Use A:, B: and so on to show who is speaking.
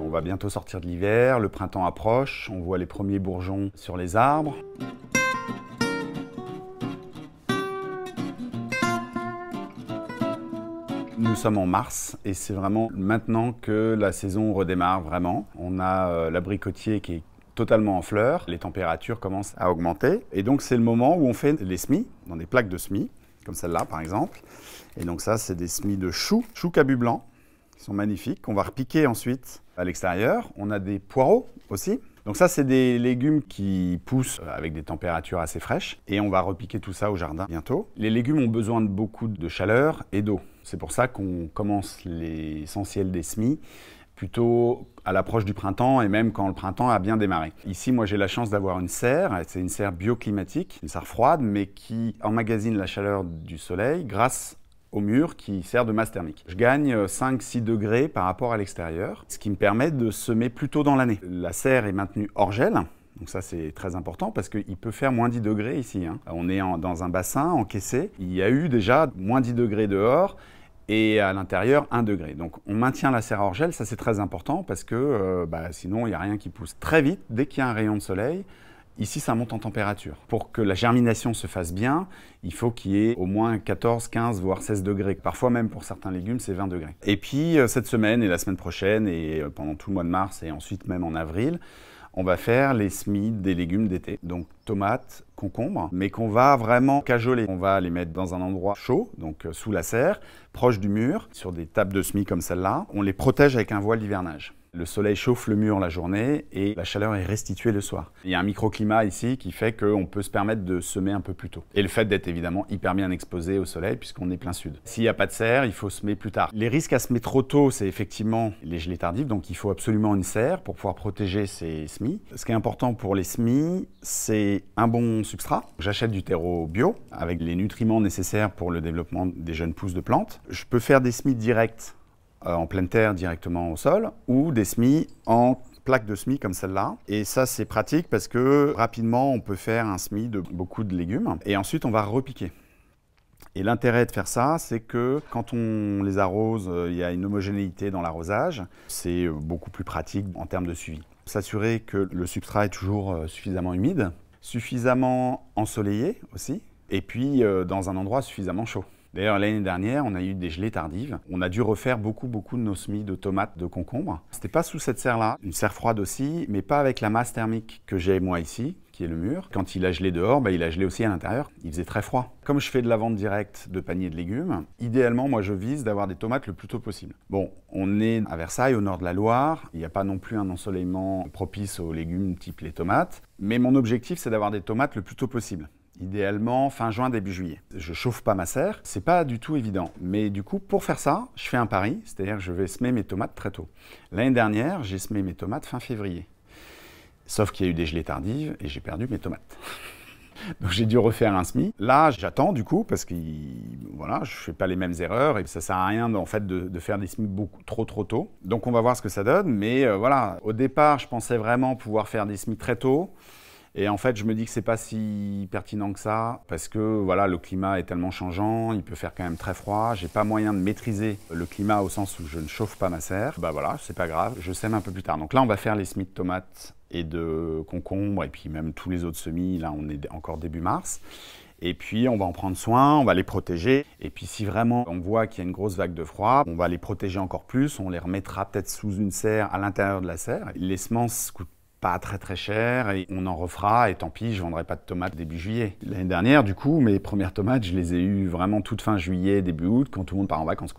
A: On va bientôt sortir de l'hiver, le printemps approche, on voit les premiers bourgeons sur les arbres. Nous sommes en mars et c'est vraiment maintenant que la saison redémarre vraiment. On a l'abricotier qui est totalement en fleurs, les températures commencent à augmenter et donc c'est le moment où on fait les semis, dans des plaques de semis, comme celle-là par exemple. Et donc ça c'est des semis de choux cabu blanc, qui sont magnifiques, qu'on va repiquer ensuite à l'extérieur. On a des poireaux aussi. Donc ça c'est des légumes qui poussent avec des températures assez fraîches et on va repiquer tout ça au jardin bientôt. Les légumes ont besoin de beaucoup de chaleur et d'eau. C'est pour ça qu'on commence l'essentiel des semis plutôt à l'approche du printemps et même quand le printemps a bien démarré. Ici, moi, j'ai la chance d'avoir une serre. C'est une serre bioclimatique, une serre froide, mais qui emmagasine la chaleur du soleil grâce au mur qui sert de masse thermique. Je gagne 5-6 degrés par rapport à l'extérieur, ce qui me permet de semer plus tôt dans l'année. La serre est maintenue hors gel. Donc ça, c'est très important parce qu'il peut faire moins 10 degrés ici. On est dans un bassin encaissé. Il y a eu déjà moins 10 degrés dehors et à l'intérieur 1 degré. Donc on maintient la serre hors gel, ça c'est très important parce que sinon il n'y a rien qui pousse. Très vite, dès qu'il y a un rayon de soleil, ici ça monte en température. Pour que la germination se fasse bien, il faut qu'il y ait au moins 14, 15, voire 16 degrés. Parfois même pour certains légumes, c'est 20 degrés. Et puis cette semaine et la semaine prochaine et pendant tout le mois de mars et ensuite même en avril, on va faire les semis des légumes d'été, donc tomates, concombres, mais qu'on va vraiment cajoler. On va les mettre dans un endroit chaud, donc sous la serre, proche du mur, sur des tables de semis comme celle-là. On les protège avec un voile d'hivernage. Le soleil chauffe le mur la journée et la chaleur est restituée le soir. Il y a un microclimat ici qui fait qu'on peut se permettre de semer un peu plus tôt. Et le fait d'être évidemment hyper bien exposé au soleil puisqu'on est plein sud. S'il n'y a pas de serre, il faut semer plus tard. Les risques à semer trop tôt, c'est effectivement les gelées tardives, donc il faut absolument une serre pour pouvoir protéger ces semis. Ce qui est important pour les semis, c'est un bon substrat. J'achète du terreau bio avec les nutriments nécessaires pour le développement des jeunes pousses de plantes. Je peux faire des semis directs en pleine terre directement au sol ou des semis en plaques de semis comme celle-là. Et ça, c'est pratique parce que rapidement, on peut faire un semis de beaucoup de légumes et ensuite, on va repiquer. Et l'intérêt de faire ça, c'est que quand on les arrose, il y a une homogénéité dans l'arrosage. C'est beaucoup plus pratique en termes de suivi. S'assurer que le substrat est toujours suffisamment humide, suffisamment ensoleillé aussi, et puis dans un endroit suffisamment chaud. D'ailleurs, l'année dernière, on a eu des gelées tardives. On a dû refaire beaucoup de nos semis de tomates, de concombres. C'était pas sous cette serre-là, une serre froide aussi, mais pas avec la masse thermique que j'ai moi ici, qui est le mur. Quand il a gelé dehors, il a gelé aussi à l'intérieur. Il faisait très froid. Comme je fais de la vente directe de paniers de légumes, idéalement, moi, je vise d'avoir des tomates le plus tôt possible. Bon, on est à Versailles, au nord de la Loire. Il n'y a pas non plus un ensoleillement propice aux légumes type les tomates. Mais mon objectif, c'est d'avoir des tomates le plus tôt possible. Idéalement, fin juin, début juillet. Je chauffe pas ma serre, c'est pas du tout évident. Mais du coup, pour faire ça, je fais un pari, c'est-à-dire que je vais semer mes tomates très tôt. L'année dernière, j'ai semé mes tomates fin février. Sauf qu'il y a eu des gelées tardives et j'ai perdu mes tomates. Donc j'ai dû refaire un semis. Là, j'attends du coup parce que voilà, je fais pas les mêmes erreurs et ça sert à rien en fait de faire des semis beaucoup trop tôt. Donc on va voir ce que ça donne. Mais voilà, au départ, je pensais vraiment pouvoir faire des semis très tôt. Et en fait, je me dis que c'est pas si pertinent que ça parce que voilà, le climat est tellement changeant, il peut faire quand même très froid. J'ai pas moyen de maîtriser le climat au sens où je ne chauffe pas ma serre. Voilà, c'est pas grave, je sème un peu plus tard. Donc là, on va faire les semis de tomates et de concombres et puis même tous les autres semis. Là, on est encore début mars. Et puis, on va en prendre soin, on va les protéger. Et puis, si vraiment on voit qu'il y a une grosse vague de froid, on va les protéger encore plus. On les remettra peut-être sous une serre à l'intérieur de la serre. Les semences coûtent pas très cher et on en refera et tant pis, je vendrai pas de tomates début juillet. L'année dernière, du coup, mes premières tomates, je les ai eues vraiment toute fin juillet, début août, quand tout le monde part en vacances, quoi.